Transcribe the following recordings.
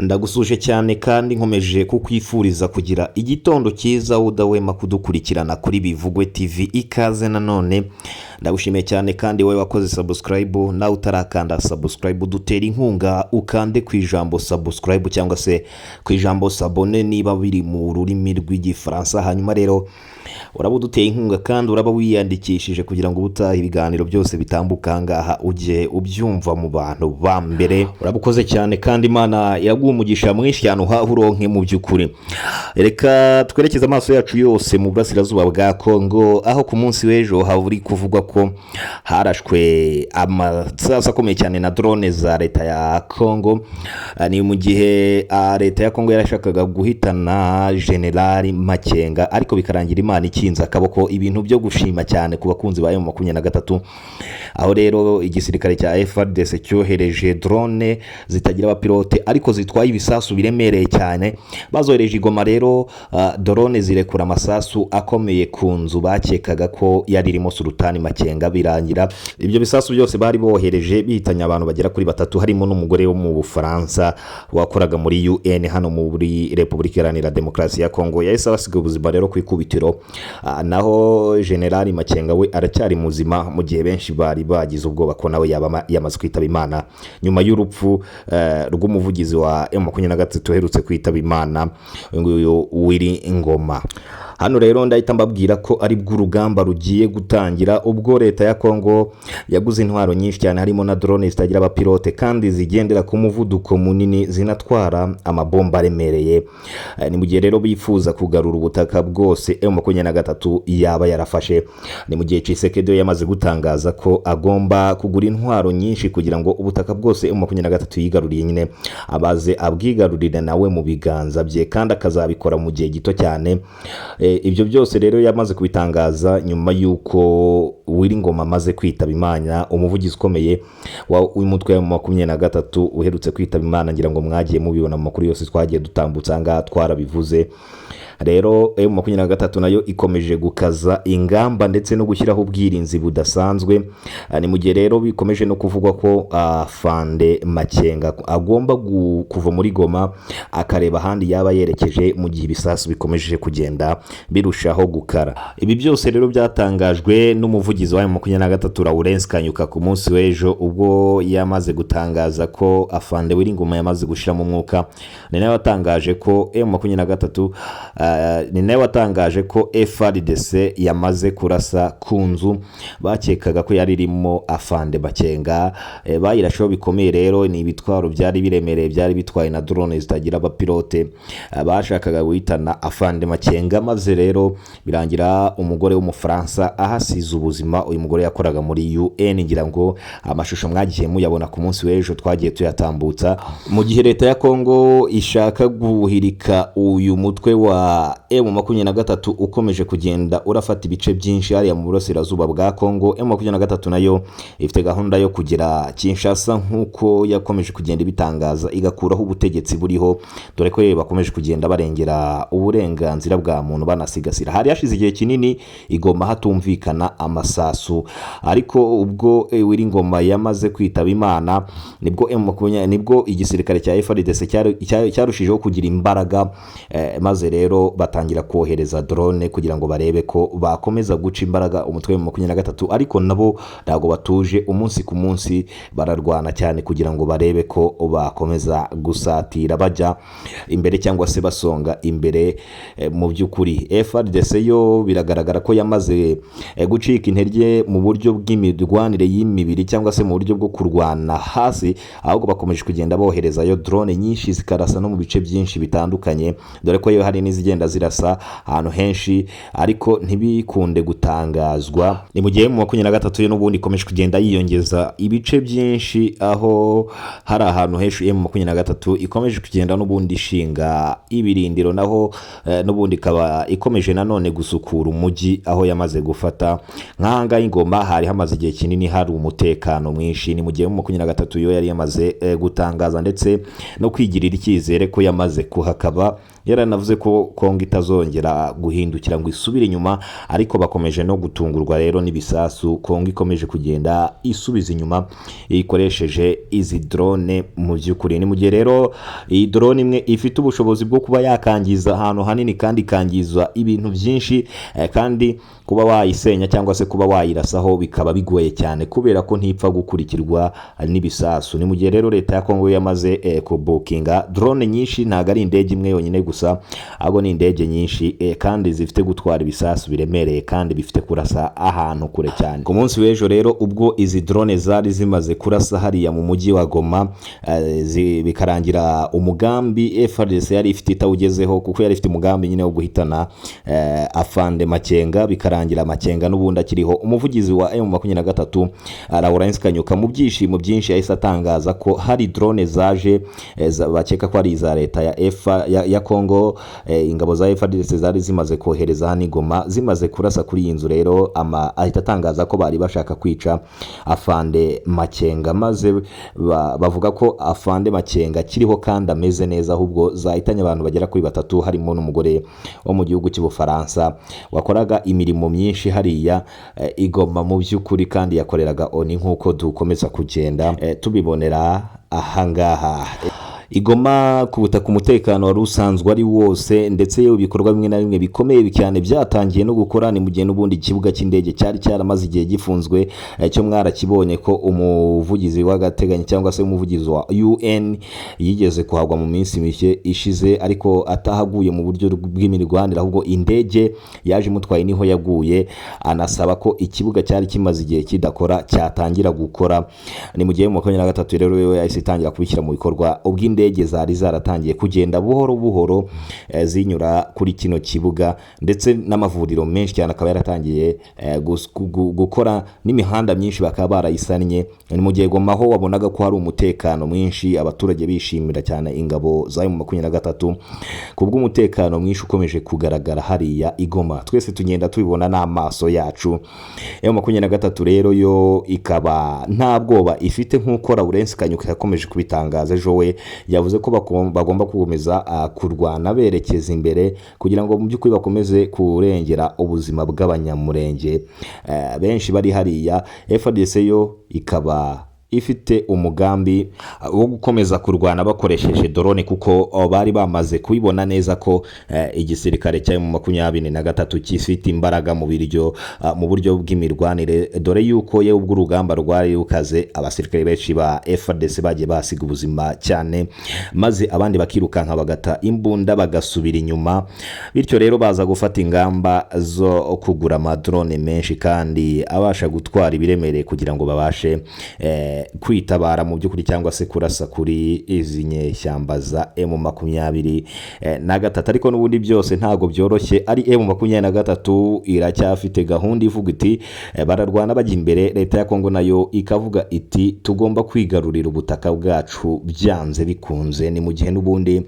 Ndagusuje cyane kandi nkomeje kukwifuriza kugira igitondo cyiza udahwema kudukurikirana kuri Bivugwe TV. Ikaze nanone ndagushimiye cyane kandi wowe wakoze subscribe nawe utarakanda subscribe dutera inkunga ukande ku ijambo subscribe cyangwa se ku ijambo sabone niba biri mu rurimi rw'igifaransa. Hanyuma rero uraba uduteye inkunga kandi uraba wiyandikishije kugira ngo ubutaha ibiganiro byose bitambuka ngaha ujye ubyumva mu bantu ba mbere. Urabukoze cyane kandi Imana yaguha umugisha mwinshi cyane uronke mu by'ukuri. Reka twerekeze amaso yacu yose mu burasirazuba bwa Kongo, aho ku munsi w'ejo haburi kuvugwa ko harashwe amasasu akomeye cyane na drone za leta ya Kongo. Ni mu gihe leta ya Kongo yarashakaga guhitana General Makenga ariko bikarangira Imana ikinze akaboko. Ibintu byo gushima cyane ku bakunzi ba M23, aho rero igisirikare cya FARDC cyohereje drone zitagira abapilote ariko zitwaye ibisasu biremereye cyane. Bazohereje Goma rero drone zirekura amasasu akomeye ku nzu bakekaga ko yari irimo Sultani Makenga. Birangira ibyo bisasu byose bari bohereje bihitanya abantu bagera kuri 3 harimo n'umugore wo mu Bufaransa wakoraga muri UN hano muri Repubulika Iharanira Demokarasi ya Kongo. Yahise abasiga ubuzima rero ku ikubitiro, naho General Makenga we aracyari muzima mu gihe benshi bari bagize ubwoba ko nawe yamaze kwitaba Imana nyuma y'urupfu rw'umuvugizi wa M23 uherutse kwitaba Imana nguyu Willy Ngoma. Hano rero ndahita mbabwira ko ari bw'urugamba rugiye gutangira ubwo leta ya Kongo yaguze intwaro nyinshi cyane harimo na drone zitagira abapilote kandi zigendera ku muvuduko munini zinatwara amabomba aremereye. Ni mu gihe rero bifuza kugarura ubutaka bwose M23 yaba yarafashe. Ni mu gihe Tshisekedi yamaze gutangaza ko agomba kugura intwaro nyinshi kugira ngo ubutaka bwose M23 yigaruriye nyine abaze abwigarurire nawe mu biganza bye kandi akazabikora mu gihe gito cyane. Ibyo byose rero yamaze kubitangaza nyuma yuko Willy Ngoma amaze kwitaba Imana, umuvugizi ukomeye w'umutwe wa M23 uherutse kwitaba Imana. Ngira ngo mwagiye mubibona mu makuru yose twagiye dutambutsa ngaha twarabivuze. Rero M23 nayo ikomeje gukaza ingamba ndetse no gushyiraho ubwirinzi budasanzwe. Ni mu gihe rero bikomeje no kuvugwa ko Fande Makenga agomba kuva muri Goma akareba handi yaba yerekeje mu gihe ibisasu bikomeje kugenda birushaho gukara. Ibi byose rero byatangajwe n'umuvugizi wa M23 Lawrence Kanyuka ku munsi w'ejo ubwo yamaze gutangaza ko Afande Willy Ngoma yamaze gushira mu mwuka. Ni nawe watangaje ko M23 ni nawe watangaje ko FARDC yamaze kurasa ku nzu bakekaga ko yari irimo Afande Makenga. Bayirasho bikomeye rero ni ibitwaro byari biremereye byari bitwaye na drone zitagira abapilote bashakaga guhitana Afande Makenga, maze rero birangira umugore w'umufaransa ahasize ubuzima. Uyu mugore yakoraga muri UN, ngira ngo amashusho mwagiye muyabona ku munsi w'ejo twagiye tuyatambutsa. Mu gihe leta ya Kongo ishaka guhirika uyu mutwe wa M23 ukomeje kugenda urafata ibice byinshi hariya mu burasirazuba bwa Kongo, M23 nayo ifite gahunda yo kugira Kinshasa nkuko yakomeje kugenda ibitangaza igakuraho ubutegetsi buriho, dore ko bakomeje kugenda barengera uburenganzira bwa muntu banasigasira. Hari yashize igihe kinini Igoma hatumvikana amasasu, ariko ubwo Willy Ngoma yamaze kwitaba Imana nibwo igisirikare cya FARDC cyarushijeho kugira imbaraga, maze rero batangira kohereza drone kugira ngo barebe ko bakomeza guca imbaraga umutwe wa M23, ariko nabo ntago batuje. Umunsi ku munsi bararwana cyane kugira ngo barebe ko bakomeza gusatira bajya imbere cyangwa se basonga imbere. Mu by'ukuri FARDC yo biragaragara ko yamaze gucika intege mu buryo bw'imirwanire y'imibiri cyangwa se mu buryo bwo kurwana hasi, ahubwo bakomeje kugenda boherezayo drone nyinshi zikarasa no mu bice byinshi bitandukanye, dore ko hari n'izigenda zirasa ahantu henshi ariko ntibikunde gutangazwa. Ni mu gihe M23 n'ubundi ikomeje kugenda yiyongeza ibice byinshi, aho hari ahantu henshi M23 ikomeje kugenda n'ubundi ishinga ibirindiro, naho n'ubundi ikaba ikomeje nanone gusukura umujyi aho yamaze gufata nk'ahanga y'Ingoma. Hari hamaze igihe kinini hari umutekano mwinshi. Ni mu gihe M23 yo yari yamaze gutangaza ndetse no kwigirira icyizere ko yamaze kuhakaba yaranavuze ko Kongo itazongera guhindukira ngo isubire inyuma, ariko bakomeje no gutungurwa rero n'ibisasu Kongo ikomeje kugenda isubiza inyuma ikoresheje izi drone. Mu by'ukuri ni mu gihe rero iyi drone imwe ifite ubushobozi bwo kuba yakangiza ahantu hanini kandi ikangiza ibintu byinshi, kandi kuba wayisenya cyangwa se kuba wayirasaho bikaba bigoye cyane kubera ko ntipfa gukurikirwa n'ibisasu. Ni mu gihe rero leta ya Kongo yamaze kubukinga drone nyinshi, ntago ari indege imwe yonyine gusa, ahubwo ni indege nyinshi kandi zifite gutwara ibisasu biremereye kandi bifite kurasa ahantu kure cyane. Ku munsi w'ejo rero ubwo izi drone zari zimaze kurasa hariya mu mujyi wa Goma, bikarangira umugambi FARDC yari ifite itawugezeho, kuko yari ifite umugambi nyine wo guhitana Afande Makenga, bikarangira Makenga n'ubundi akiriho. Umuvugizi wa M23 Lawrence Kanyuka mu byishimo byinshi yahise atangaza ko hari drone zaje bakeka ko ari iza leta ya Kongo, ingabo za FARDC zari zimaze kohereza hano Goma zimaze kurasa kuri iyi nzu. Rero ahita atangaza ko bari bashaka kwica Afande Makenga, maze bavuga ko Afande Makenga kiriho kandi ameze neza, ahubwo zahitanye abantu bagera kuri 3 harimo n'umugore wo mu gihugu cy'Ubufaransa wakoraga imirimo myinshi hariya Igoma mu by'ukuri, kandi yakoreraga ONU nk'uko dukomeza kugenda tubibonera ahangaha. Igoma ku butaka umutekano wari usanzwe ari wose, ndetse yewe ibikorwa bimwe na bimwe bikomeye cyane byatangiye no gukora. Ni mu gihe n'ubundi ikibuga cy'indege cyari cyaramaze igihe gifunzwe, cyo mwarakibonye ko umuvugizi w'agateganyo cyangwa se umuvugizi wa UN yigeze kuhagwa mu minsi mike ishize, ariko atahaguye mu buryo bw'imirwanire, ahubwo indege yaje imutwaye niho yaguye. Anasaba ko ikibuga cyari kimaze igihe kidakora cyatangira gukora. Ni mu gihe mu 23 rero yewe yahise itangira kubishyira mu bikorwa, indege zari zaratangiye kugenda buhoro buhoro zinyura kuri kino kibuga, ndetse n'amavuriro menshi cyane akaba yaratangiye gukora, n'imihanda myinshi bakaba barayisannye. Ni mu gihe Goma ho wabonaga ko hari umutekano mwinshi, abaturage bishimira cyane ingabo za M23 kubw'umutekano mwinshi ukomeje kugaragara hariya Igoma. Twese tugenda tubibona n'amaso yacu. M23 rero yo ikaba nta bwoba ifite, nk'uko Lawrence Kanyuka yakomeje kubitangaza ejo. We yavuze ko bagomba gukomeza kurwana berekeza imbere, kugira ngo mu by'ukuri bakomeze kurengera ubuzima bw'abanyamurenge benshi bari hariya. FARDC yo ikaba ifite umugambi wo gukomeza kurwana bakoresheje drone, kuko bari bamaze kubibona neza ko igisirikare cya M23 kifite imbaraga mu buryo bw'imirwanire, dore yuko ye ubwo urugamba rwari rukaze abasirikare benshi ba FARDC bagiye basiga ubuzima cyane, maze abandi bakirukanka bagata imbunda bagasubira inyuma. Bityo rero baza gufata ingamba zo kugura amadrone menshi kandi abasha gutwara ibiremereye, kugira ngo babashe kwitabara mu by'ukuri cyangwa se kurasa kuri izi nyeshyamba za M23. Ariko n'ubundi byose ntago byoroshye. Ari M23 iracyafite gahunda ivuga iti bararwana bajya imbere. Leta ya Kongo nayo ikavuga iti tugomba kwigarurira ubutaka bwacu byanze bikunze. Ni mu gihe n'ubundi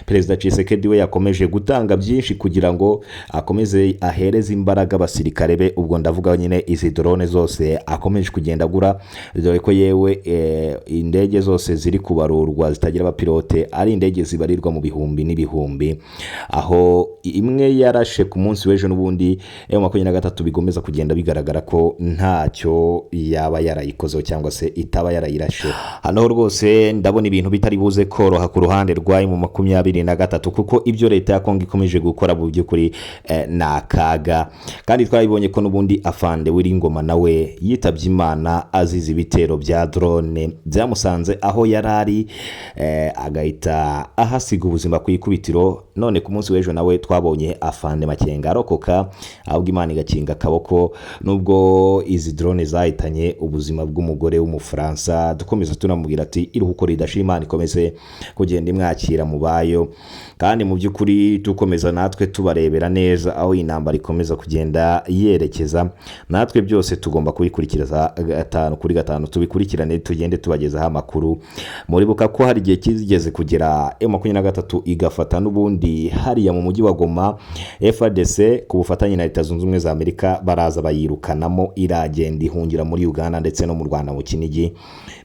Perezida Tshisekedi we yakomeje gutanga byinshi kugira ngo akomeze ahereze imbaraga abasirikare be. Ubwo ndavuga nyine izi drone zose akomeje kugenda agura, dore ko yewe indege zose ziri kubarurwa zitagira abapilote ari indege zibarirwa mu bihumbi n'ibihumbi, aho imwe yarashe ku munsi w'ejo. N'ubundi M23 bigomeza kugenda bigaragara ko ntacyo yaba yarayikozeho cyangwa se itaba yarayirashe. Hano rwose ndabona ibintu bitari buze koroha ku ruhande rwa M23, kuko ibyo leta ya Kongo ikomeje gukora mu by'ukuri nakaga. Kandi twabibonye ko n'ubundi Afande Wiringoma nawe yitabye Imana azize ibitero bya drone byamusanze aho yarari, agahita ahasiga ubuzima ku ikubitiro. None ku munsi w'ejo nawe twabonye Afande Makenga arokoka, ahubwo Imana igakinga akaboko, nubwo izi drone zahitanye ubuzima bw'umugore w'Umufaransa. Dukomeza tunamubwira ati iruhuko ridashira, Imana ikomeze kugenda imwakira mu bayo, kandi mu by'ukuri dukomeza natwe tubarebera neza aho intambara ikomeza kugenda yerekeza. Natwe byose tugomba kubikurikiriza 5 kuri 5 tubikurikira mudukurikirane tugende tubagezaho amakuru. Muribuka ko hari igihe kizigeze kugera M23 igafata n'ubundi hariya mu mujyi wa Goma, FARDC ku bufatanye na Leta Zunze Ubumwe za Amerika baraza bayirukanamo, iragenda ihungira muri Uganda ndetse no mu Rwanda mu Kinigi.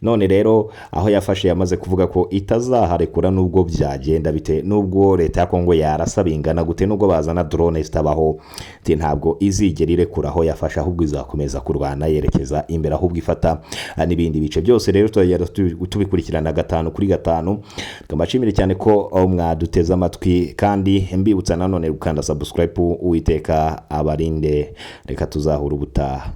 None rero aho yafashe yamaze kuvuga ko itazaharekura nubwo byagenda bite, nubwo leta ya Kongo yarasa bingana gute, nubwo bazana drone zitabaho, ntabwo izigera irekura aho yafashe, ahubwo izakomeza kurwana yerekeza imbere, ahubwo ifata n'ibindi bice byose. Rero tubikurikirana 5 kuri 5. Tukabashimira cyane ko mwaduteze amatwi, kandi mbibutsa nanone gukanda subscribe. Uwiteka abarinde, reka tuzahura ubutaha.